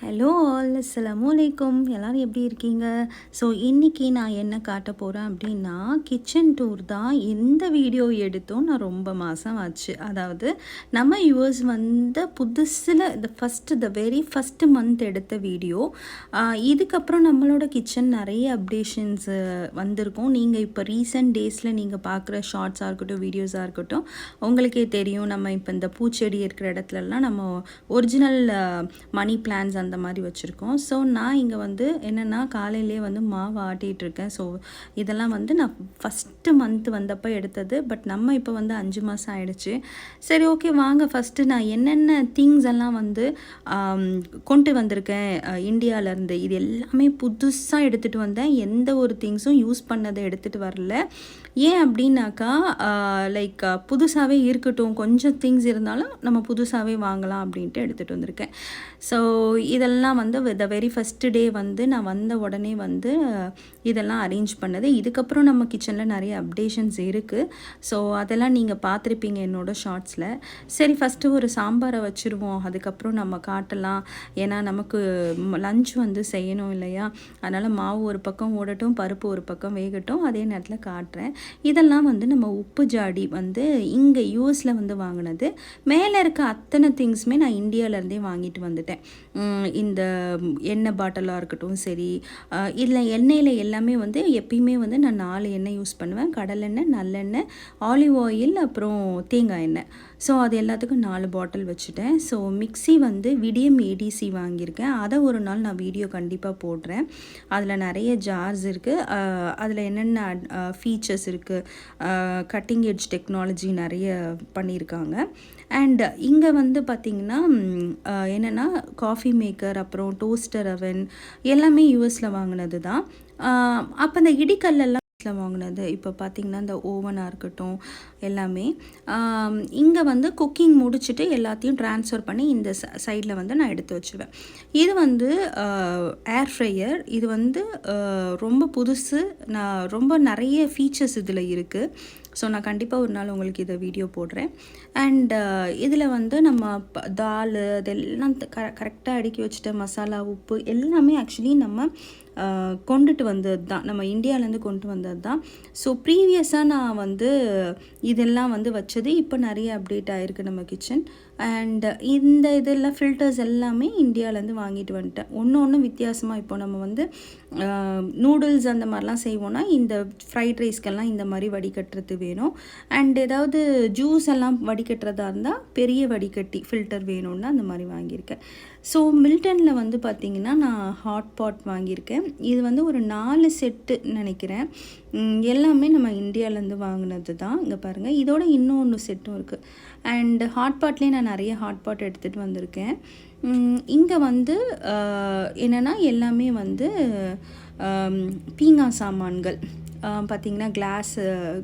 Hello all அஸ்ஸலாமுஅலைக்கும். எல்லோரும் எப்படி இருக்கீங்க? ஸோ இன்றைக்கி நான் என்ன காட்ட போகிறேன் அப்படின்னா, கிச்சன் டூர் தான். எந்த வீடியோ எடுத்தும் நான் ரொம்ப மாதம் ஆச்சு. அதாவது நம்ம யூஎஸ் வந்த புதுசில் த வெரி ஃபஸ்ட்டு மந்த் எடுத்த வீடியோ. இதுக்கப்புறம் நம்மளோட கிச்சன் நிறைய அப்டேஷன்ஸு வந்திருக்கும். நீங்கள் இப்போ ரீசெண்ட் டேஸில் நீங்கள் பார்க்குற ஷார்ட்ஸாக இருக்கட்டும், வீடியோஸாக இருக்கட்டும், உங்களுக்கே தெரியும். நம்ம இப்போ இந்த பூச்செடி இருக்கிற இடத்துலலாம் நம்ம ஒரிஜினல் மணி பிளான்ஸ் அந்த மாதிரி வச்சுருக்கோம். ஸோ நான் இங்கே வந்து என்னென்னா காலையிலே வந்து மாவு ஆட்டிகிட்ருக்கேன். ஸோ இதெல்லாம் வந்து நான் ஃபஸ்ட்டு மந்த் வந்தப்போ எடுத்தது. பட் நம்ம இப்போ வந்து 5 மாதம் ஆகிடுச்சு. சரி, ஓகே, வாங்க ஃபஸ்ட்டு நான் என்னென்ன திங்ஸ் எல்லாம் வந்து கொண்டு வந்திருக்கேன் இந்தியாவிலேருந்து. இது எல்லாமே புதுசாக எடுத்துகிட்டு வந்தேன். எந்த ஒரு திங்ஸும் யூஸ் பண்ணதை எடுத்துகிட்டு வரல. ஏன் அப்படின்னாக்கா லைக் புதுசாகவே இருக்கட்டும், கொஞ்சம் திங்ஸ் இருந்தாலும் நம்ம புதுசாகவே வாங்கலாம் அப்படின்ட்டு எடுத்துகிட்டு வந்திருக்கேன். ஸோ இதெல்லாம் வந்து த வெரி ஃபஸ்ட்டு டே வந்து நான் வந்த உடனே வந்து இதெல்லாம் அரேஞ்ச் பண்ணது. இதுக்கப்புறம் நம்ம கிச்சனில் நிறைய அப்டேஷன்ஸ் இருக்குது. ஸோ அதெல்லாம் நீங்கள் பார்த்துருப்பீங்க என்னோடய ஷார்ட்ஸில். சரி, ஃபஸ்ட்டு ஒரு சாம்பாரை வச்சுருவோம், அதுக்கப்புறம் நம்ம காட்டலாம். ஏன்னா நமக்கு லஞ்ச் வந்து செய்யணும் இல்லையா? அதனால் மாவு ஒரு பக்கம் ஓடட்டும், பருப்பு ஒரு பக்கம் வேகட்டும், அதே நேரத்தில் காட்டுறேன். இதெல்லாம் வந்து நம்ம உப்பு ஜாடி வந்து இங்கே யூஎஸில் வந்து வாங்கினது. மேலே இருக்க அத்தனை திங்ஸுமே நான் இந்தியாவிலேருந்தே வாங்கிட்டு வந்துட்டேன். இந்த எண்ணெய் பாட்டிலாக இருக்கட்டும், சரி, இதில் எண்ணெயில் எல்லாமே வந்து எப்பயுமே வந்து நான் 4 எண்ணெய் யூஸ் பண்ணுவேன். கடலெண்ணெய், நல்லெண்ணெய், ஆலிவ் ஆயில், அப்புறம் தேங்காய் எண்ணெய். ஸோ அது எல்லாத்துக்கும் 4 பாட்டில் வச்சுட்டேன். ஸோ மிக்ஸி வந்து விடியம் ஏடிசி வாங்கியிருக்கேன். அதை ஒரு நாள் நான் வீடியோ கண்டிப்பாக போடுறேன். அதில் நிறைய ஜார்ஸ் இருக்குது. அதில் என்னென்ன ஃபீச்சர்ஸ் இருக்குது, கட்டிங் எட்ஜ் டெக்னாலஜி நிறைய பண்ணியிருக்காங்க. அண்ட் இங்கே வந்து பார்த்திங்கன்னா என்னென்னா காஃபி மேக்கர், அப்புறம் டோஸ்டர் அவன் எல்லாமே யூஎஸில் வாங்கினது தான். அப்போ அந்த இடிக்கல்லெல்லாம் வாங்கினது. இப்போ பார்த்திங்கன்னா இந்த ஓவனாக இருக்கட்டும் எல்லாமே இங்கே வந்து குக்கிங் முடிச்சுட்டு எல்லாத்தையும் ட்ரான்ஸ்ஃபர் பண்ணி இந்த சைடில் வந்து நான் எடுத்து வச்சுருவேன். இது வந்து ஏர் ஃப்ரையர். இது வந்து ரொம்ப புதுசு. நான் ரொம்ப நிறைய ஃபீச்சர்ஸ் இதில் இருக்குது. ஸோ நான் கண்டிப்பாக ஒரு நாள் உங்களுக்கு இதை வீடியோ போடுறேன். அண்ட் இதில் வந்து நம்ம தால் இதெல்லாம் கரெக்டாக அடுக்கி வச்சுட்ட மசாலா, உப்பு எல்லாமே ஆக்சுவலி நம்ம கொண்டுட்டு வந்தது தான், நம்ம இந்தியாவிலேருந்து கொண்டு வந்தது தான். ஸோ ப்ரீவியஸாக நான் வந்து இதெல்லாம் வந்து வச்சது. இப்போ நிறைய அப்டேட் ஆகிருக்கு நம்ம கிச்சன். அண்ட் இந்த இதெல்லாம் ஃபில்டர்ஸ் எல்லாமே இந்தியாவிலேருந்து வாங்கிட்டு வந்துட்டேன். ஒன்று வித்தியாசமாக இப்போ நம்ம வந்து நூடுல்ஸ் அந்த மாதிரிலாம் செய்வோன்னா இந்த ஃப்ரைட் ரைஸ்க்கெல்லாம் இந்த மாதிரி வடிகட்டுறது வேணும். அண்ட் ஏதாவது ஜூஸ் எல்லாம் வடிகட்டுறதா இருந்தால் பெரிய வடிகட்டி ஃபில்டர் வேணும்னு அந்த மாதிரி வாங்கியிருக்கேன். ஸோ மில்டனில் வந்து பார்த்திங்கன்னா நான் ஹாட் பாட் வாங்கியிருக்கேன். இது வந்து ஒரு 4 செட்டு நினைக்கிறேன். எல்லாமே நம்ம இந்தியாவிலேருந்து வாங்கினது தான். இங்கே பாருங்கள், இதோட இன்னொன்று செட்டும் இருக்குது. அண்ட் ஹாட் பாட்லேயே நான் நிறைய ஹாட் பாட் எடுத்துகிட்டு வந்திருக்கேன். இங்கே வந்து என்னென்னா எல்லாமே வந்து பீங்கா சாமான்கள் பார்த்திங்கன்னா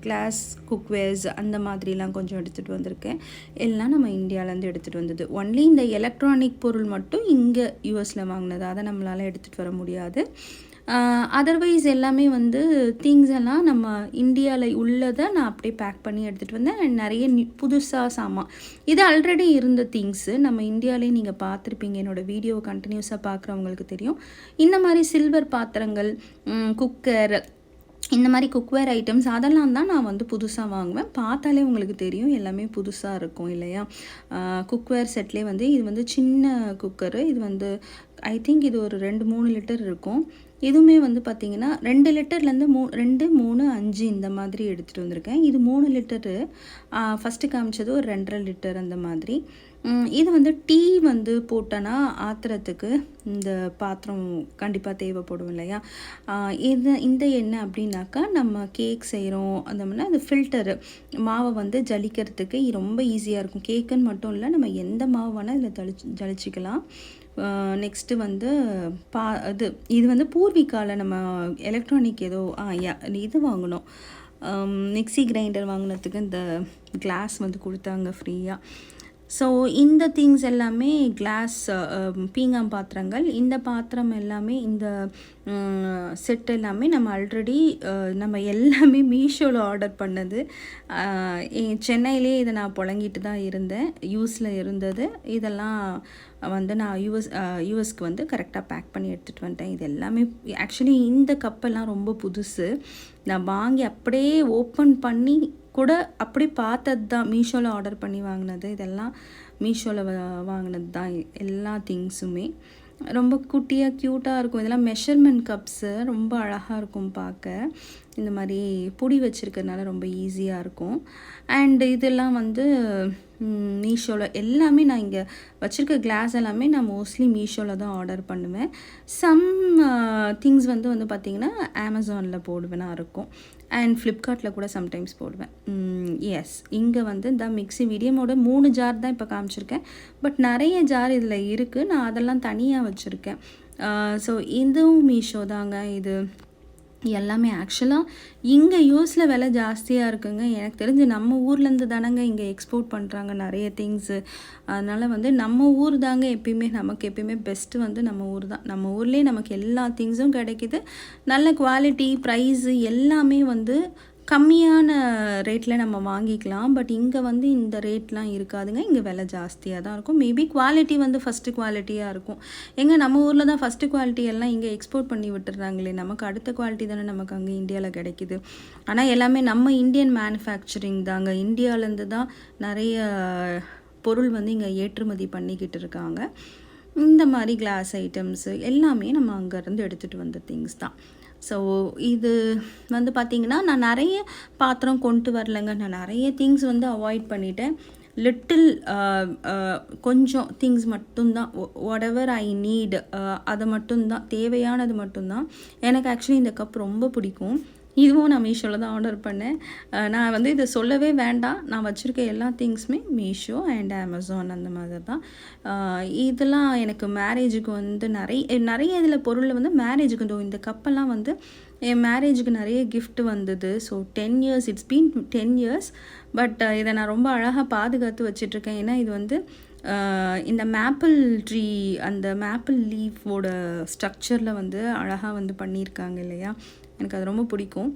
கிளாஸ் குக்வேர்ஸ் அந்த மாதிரிலாம் கொஞ்சம் எடுத்துகிட்டு வந்திருக்கேன். எல்லாம் நம்ம இந்தியாவிலேருந்து எடுத்துகிட்டு வந்தது. ஒன்லி இந்த எலக்ட்ரானிக் பொருள் மட்டும் இங்கே யூஎஸில் வாங்கினது. அதை நம்மளால் எடுத்துகிட்டு வர முடியாது. அதர்வைஸ் எல்லாமே வந்து திங்ஸ் எல்லாம் நம்ம இந்தியாவில் உள்ளதை நான் அப்படியே பேக் பண்ணி எடுத்துகிட்டு வந்தேன். அண்ட் நிறைய புதுசாக சாமான் இது ஆல்ரெடி இருந்த திங்ஸு நம்ம இந்தியாவிலே நீங்கள் பார்த்துருப்பீங்க. என்னோடய வீடியோவை கண்டினியூஸாக பார்க்குறவங்களுக்கு தெரியும். இந்த மாதிரி சில்வர் பாத்திரங்கள், குக்கர், இந்த மாதிரி குக்வேர் ஐட்டம்ஸ் அதெல்லாம் தான் நான் வந்து புதுசாக வாங்குவேன். பார்த்தாலே உங்களுக்கு தெரியும் எல்லாமே புதுசாக இருக்கும் இல்லையா? குக்வேர் செட்லேயே வந்து இது வந்து சின்ன குக்கரு. இது வந்து ஐ திங்க் இது ஒரு 2-3 லிட்டர் இருக்கும். இதுவுமே வந்து பார்த்திங்கன்னா 2 லிட்டர்லேருந்து 2, 3, 5 இந்த மாதிரி எடுத்துகிட்டு வந்திருக்கேன். இது 3 லிட்டரு. ஃபஸ்ட்டு காமிச்சது ஒரு 2.5 லிட்டர் அந்த மாதிரி. இது வந்து டீ வந்து போட்டோன்னா ஆத்துறதுக்கு இந்த பாத்திரம் கண்டிப்பாக தேவைப்படும் இல்லையா? இந்த எண்ணெய் அப்படின்னாக்கா நம்ம கேக் செய்கிறோம் அந்த மாதிரி அது ஃபில்டரு மாவை வந்து ஜலிக்கிறதுக்கு ரொம்ப ஈஸியாக இருக்கும். கேக்குன்னு மட்டும் இல்லை, நம்ம எந்த மாவு வேணால் இதில் ஜலிச்சிக்கலாம். நெக்ஸ்ட்டு வந்து இது வந்து பூர்விகாவில் நம்ம எலக்ட்ரானிக் ஏதோ இது வாங்கினோம். மிக்ஸி கிரைண்டர் வாங்கினதுக்கு இந்த கிளாஸ் வந்து கொடுத்தாங்க ஃப்ரீயாக. ஸோ இந்த திங்ஸ் எல்லாமே கிளாஸ் பீங்கான் பாத்திரங்கள். இந்த பாத்திரம் எல்லாமே இந்த செட் எல்லாமே நம்ம ஆல்ரெடி நம்ம எல்லாமே மீஷோவில் ஆர்டர் பண்ணது. சென்னையிலே இதை நான் புழங்கிட்டு தான் இருந்தேன். யூஸில் இருந்தது. இதெல்லாம் வந்து நான் யூஎஸ்க்கு வந்து கரெக்டாக பேக் பண்ணி எடுத்துகிட்டு வந்துட்டேன். இது எல்லாமே ஆக்சுவலி இந்த கப்பெல்லாம் ரொம்ப புதுசு. நான் வாங்கி அப்படியே ஓப்பன் பண்ணி கூட அப்படி பார்த்தது தான். மீஷோவில் ஆர்டர் பண்ணி வாங்கினது. இதெல்லாம் மீஷோவில் வாங்கினது தான் எல்லா திங்ஸுமே. ரொம்ப குட்டியாக க்யூட்டாக இருக்கும். இதெல்லாம் மெஷர்மெண்ட் கப்ஸு. ரொம்ப அழகாக இருக்கும் பார்க்க. இந்த மாதிரி புடி வச்சுருக்கிறதுனால ரொம்ப ஈஸியாக இருக்கும். அண்ட் இதெல்லாம் வந்து மீஷோவில் எல்லாமே நான் இங்கே வச்சுருக்க கிளாஸ் எல்லாமே நான் மோஸ்ட்லி மீஷோவில் தான் ஆர்டர் பண்ணுவேன். சம் திங்ஸ் வந்து பார்த்திங்கன்னா அமேசானில் போடுவேனா இருக்கும். அண்ட் ஃப்ளிப்கார்ட்டில் கூட சம்டைம்ஸ் போடுவேன். எஸ், இங்கே வந்து இந்த மிக்ஸி மீடியமோட 3 ஜார் தான் இப்போ காமிச்சிருக்கேன். பட் நிறைய ஜார் இதில் இருக்குது. நான் அதெல்லாம் தனியாக வச்சுருக்கேன். ஸோ இதுவும் மீஷோ தாங்க. இது எல்லாமே ஆக்சுவலாக இங்கே யூஎஸில் விலை ஜாஸ்தியாக இருக்குங்க. எனக்கு தெரிஞ்சு நம்ம ஊர்லேருந்து தானங்க இங்கே எக்ஸ்போர்ட் பண்ணுறாங்க நிறைய திங்ஸு. அதனால் வந்து நம்ம ஊர் தாங்க எப்பயுமே நமக்கு எப்பயுமே பெஸ்ட்டு வந்து நம்ம ஊர் தான். நம்ம ஊர்லேயே நமக்கு எல்லா திங்ஸும் கிடைக்கிது. நல்ல குவாலிட்டி, ப்ரைஸு எல்லாமே வந்து கம்மியான ரேட்டில் நம்ம வாங்கிக்கலாம். பட் இங்கே வந்து இந்த ரேட்லாம் இருக்காதுங்க. இங்கே விலை ஜாஸ்தியாக தான் இருக்கும். மேபி குவாலிட்டி வந்து ஃபஸ்ட்டு குவாலிட்டியாக இருக்கும். நம்ம ஊரில் தான் ஃபஸ்ட்டு குவாலிட்டி எல்லாம் இங்கே எக்ஸ்போர்ட் பண்ணி விட்டுறாங்களே. நமக்கு அடுத்த குவாலிட்டி தானே நமக்கு அங்கே இந்தியாவில் கிடைக்கிது. ஆனால் எல்லாமே நம்ம இந்தியன் மேனுஃபேக்சரிங் தாங்க. இந்தியாவிலேருந்து தான் நிறைய பொருள் வந்து இங்கே ஏற்றுமதி பண்ணிக்கிட்டு இருக்காங்க. இந்த மாதிரி கிளாஸ் ஐட்டம்ஸு எல்லாமே நம்ம அங்கேருந்து எடுத்துகிட்டு வந்த திங்ஸ் தான். ஸோ இது வந்து பார்த்திங்கன்னா நான் நிறைய பாத்திரம் கொண்டு வரலைங்க. நான் நிறைய திங்ஸ் வந்து அவாய்ட் பண்ணிட்டேன். லிட்டில் கொஞ்சம் திங்ஸ் மட்டும்தான், வாட் எவர் ஐ நீட் அதை மட்டும்தான், தேவையானது மட்டும்தான். எனக்கு ஆக்சுவலி இந்த கப் ரொம்ப பிடிக்கும். இதுவும் நான் மீஷோவில் தான் ஆர்டர் பண்ணேன். நான் வந்து இதை சொல்லவே வேண்டாம். நான் வச்சுருக்க எல்லா திங்ஸுமே மீஷோ அண்ட் அமேசான் அந்த மாதிரி தான். இதெல்லாம் எனக்கு மேரேஜுக்கு வந்து நிறைய இதில் பொருள் வந்து மேரேஜுக்கு இந்த கப்பெல்லாம் வந்து என் மேரேஜுக்கு நிறைய கிஃப்ட் வந்தது. So 10 years, it's been 10 years. But இதை நான் ரொம்ப அழகாக பாதுகாத்து வச்சிட்ருக்கேன். ஏன்னா இது வந்து இந்த மேப்பிள் ட்ரீ, அந்த மேப்பிள் லீஃபோட ஸ்ட்ரக்சரில் வந்து அழகாக வந்து பண்ணியிருக்காங்க இல்லையா. எனக்கு அது ரொம்ப பிடிக்கும்.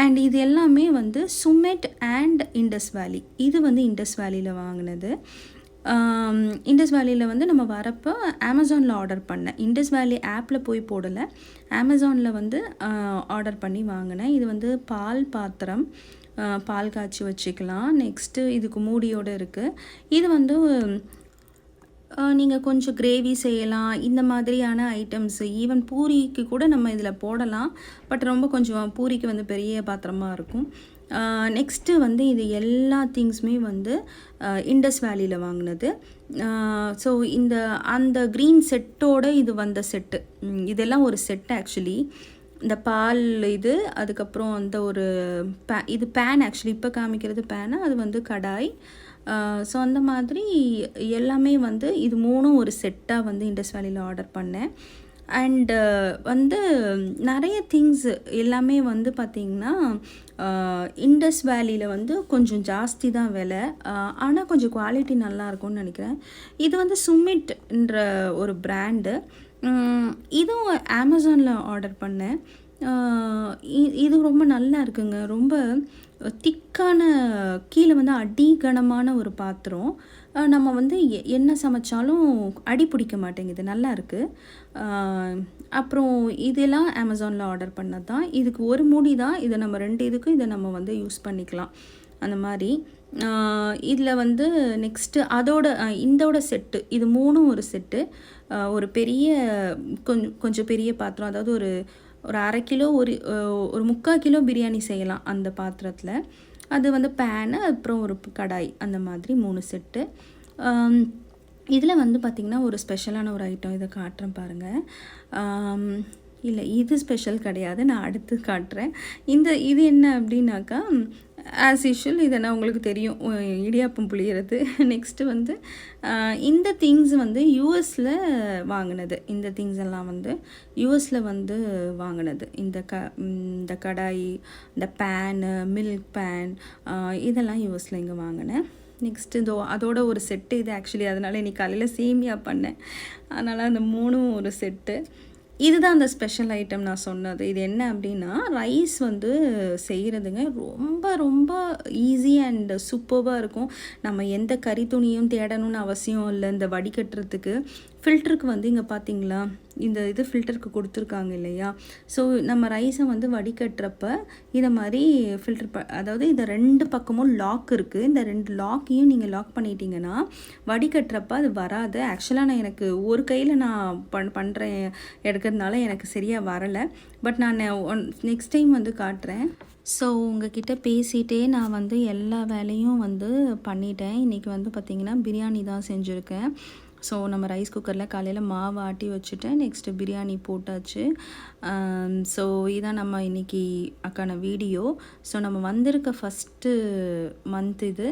அண்ட் இது எல்லாமே வந்து சுமெட் அண்ட் இண்டஸ் வேலி. இது வந்து இண்டஸ் வேலியில் வாங்கினது. இண்டஸ் வேலியில் வந்து நம்ம வரப்போ அமேசானில் ஆர்டர் பண்ணேன். இண்டஸ் வேலி ஆப்பில் போய் போடலை, அமேசானில் வந்து ஆர்டர் பண்ணி வாங்கினேன். இது வந்து பால் பாத்திரம், பால் காய்ச்சி வச்சுக்கலாம். நெக்ஸ்ட்டு இதுக்கு மூடியோடு இருக்குது. இது வந்து நீங்கள் கொஞ்சம் கிரேவி செய்யலாம். இந்த மாதிரியான ஐட்டம்ஸு ஈவன் பூரிக்கு கூட நம்ம இதில் போடலாம். பட் ரொம்ப கொஞ்சம் பூரிக்கு வந்து பெரிய பாத்திரமாக இருக்கும். நெக்ஸ்ட்டு வந்து இது எல்லா திங்ஸுமே வந்து இண்டஸ் வேலியில் வாங்கினது. ஸோ அந்த க்ரீன் செட்டோடு இது வந்த செட்டு. இதெல்லாம் ஒரு செட் ஆக்சுவலி. இந்த பால் இது, அதுக்கப்புறம் அந்த ஒரு இது பேன். ஆக்சுவலி இப்போ காமிக்கிறது பேனு, அது வந்து கடாய். ஸோ அந்த மாதிரி எல்லாமே வந்து இது 3ம் ஒரு செட்டாக வந்து இண்டஸ் வேலியில் ஆர்டர் பண்ணேன். அண்டு வந்து நிறைய திங்ஸ் எல்லாமே வந்து பார்த்திங்கன்னா இண்டஸ் வேலியில் வந்து கொஞ்சம் ஜாஸ்தி தான் விலை. ஆனால் கொஞ்சம் குவாலிட்டி நல்லாயிருக்கும்னு நினைக்கிறேன். இது வந்து சுமிட்ன்ற ஒரு பிராண்டு. இதுவும் அமேசானில் ஆர்டர் பண்ணேன். இது ரொம்ப நல்லா இருக்குங்க. ரொம்ப திக்கான, கீழே வந்து அடிகனமான ஒரு பாத்திரம். நம்ம வந்து என்ன சமைச்சாலும் அடி பிடிக்க மாட்டேங்குது, நல்லா இருக்குது. அப்புறம் இதெல்லாம் அமேசானில் ஆர்டர் பண்ணது தான். இதுக்கு ஒரு மூடி தான். இதை நம்ம 2 இதுக்கும் இதை நம்ம வந்து யூஸ் பண்ணிக்கலாம் அந்த மாதிரி. இதில் வந்து நெக்ஸ்ட்டு இதோட செட்டு, இது 3ம் ஒரு செட்டு. ஒரு பெரிய கொஞ்சம் பெரிய பாத்திரம், அதாவது ஒரு 1/2 கிலோ, ஒரு 3/4 கிலோ பிரியாணி செய்யலாம் அந்த பாத்திரத்தில். அது வந்து பேனு, அப்புறம் ஒரு கடாய், அந்த மாதிரி 3 செட்டு. இதில் வந்து பார்த்திங்கன்னா ஒரு ஸ்பெஷலான ஒரு ஐட்டம், இதை காட்டுறேன் பாருங்கள். இல்லை, இது ஸ்பெஷல் கிடையாது, நான் அடுத்து காட்டுறேன். இது என்ன அப்படின்னாக்கா, ஆஸ் யூஷுவல் இதை நான் உங்களுக்கு தெரியும், இடியாப்பம் புளியறது. நெக்ஸ்ட்டு வந்து இந்த திங்ஸ் வந்து யூஎஸில் வாங்கினது. இந்த திங்ஸ் எல்லாம் வந்து யூஎஸில் வந்து வாங்கினது. இந்த கடாய், இந்த பேனு, மில்க் பேன், இதெல்லாம் யூஎஸில் இங்கே வாங்கினேன். நெக்ஸ்ட்டு அதோட ஒரு செட்டு இது ஆக்சுவலி. அதனால் இன்றைக்கி காலையில் சேமியா பண்ணேன். அதனால் அந்த 3ம் ஒரு செட்டு. இதுதான் அந்த ஸ்பெஷல் ஐட்டம் நான் சொன்னது. இது என்ன அப்படின்னா, ரைஸ் வந்து செய்கிறதுங்க ரொம்ப ரொம்ப ஈஸி அண்ட் சூப்பர்வாக இருக்கும். நம்ம எந்த கறி துணியும் தேடணும்னு அவசியம் இல்லை. இந்த வடிகட்டுறதுக்கு ஃபில்டருக்கு வந்து இங்கே பார்த்தீங்களா, இந்த இது ஃபில்டருக்கு கொடுத்துருக்காங்க இல்லையா. ஸோ நம்ம ரைஸை வந்து வடிகட்டுறப்ப இதை மாதிரி அதாவது இந்த 2 பக்கமும் லாக் இருக்குது. இந்த 2 லாக்கையும் நீங்கள் லாக் பண்ணிட்டீங்கன்னா வடிகட்டுறப்ப அது வராது. ஆக்சுவலாக நான் எனக்கு ஒரு கையில் நான் பண்ணுறேன் எடுக்கிறதுனால எனக்கு சரியாக வரலை. பட் நான் நெக்ஸ்ட் டைம் வந்து காட்டுறேன். ஸோ உங்ககிட்ட பேசிகிட்டே நான் வந்து எல்லா வேலையும் வந்து பண்ணிட்டேன். இன்றைக்கி வந்து பார்த்திங்கன்னா பிரியாணி தான் செஞ்சுருக்கேன். ஸோ நம்ம ரைஸ் குக்கரில் காலையில் மாவு ஆட்டி வச்சுட்டேன். நெக்ஸ்ட்டு பிரியாணி போட்டாச்சு. ஸோ இதான் நம்ம இன்றைக்கி அக்கான வீடியோ. ஸோ நம்ம வந்திருக்க ஃபஸ்ட்டு மந்த் இது.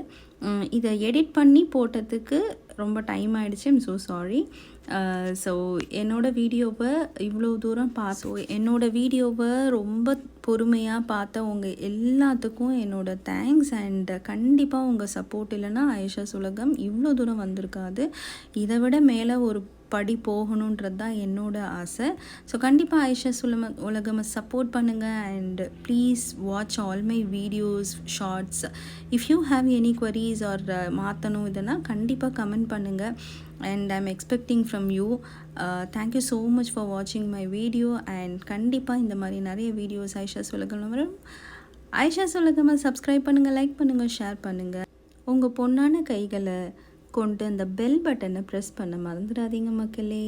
இதை எடிட் பண்ணி போட்டதுக்கு ரொம்ப டைம் ஆகிடுச்சு. I'm so sorry. ஸோ என்னோடய வீடியோவை இவ்வளோ தூரம் என்னோடய வீடியோவை ரொம்ப பொறுமையாக பார்த்த உங்கள் எல்லாத்துக்கும் என்னோடய தேங்க்ஸ். அண்ட் கண்டிப்பாக உங்கள் சப்போர்ட் இல்லைன்னா ஆயிஷாஸ் உலகம் இவ்வளோ தூரம் வந்திருக்காது. இதை விட மேலே ஒரு படி போகணுன்றது தான் என்னோடய ஆசை. ஸோ கண்டிப்பாக ஆயிஷாஸ் உலகம் சப்போர்ட் பண்ணுங்கள். And please watch all my videos, shorts. If you have any queries or மாற்றணும் இதெல்லாம் கண்டிப்பாக கமெண்ட் பண்ணுங்கள். And I'm expecting from you. Thank you so much for வாட்சிங் மை வீடியோ. அண்ட் கண்டிப்பாக இந்த மாதிரி நிறைய வீடியோஸ் ஆயிஷாஸ் உலகம் வரும். ஆயிஷாஸ் உலகம் சப்ஸ்கிரைப் பண்ணுங்கள், லைக் பண்ணுங்கள், ஷேர் பண்ணுங்கள். உங்கள் பொண்ணான கைகளை கொண்டு அந்த பெல் பட்டனை ப்ரெஸ் பண்ண மறந்துடாதீங்க மக்களே.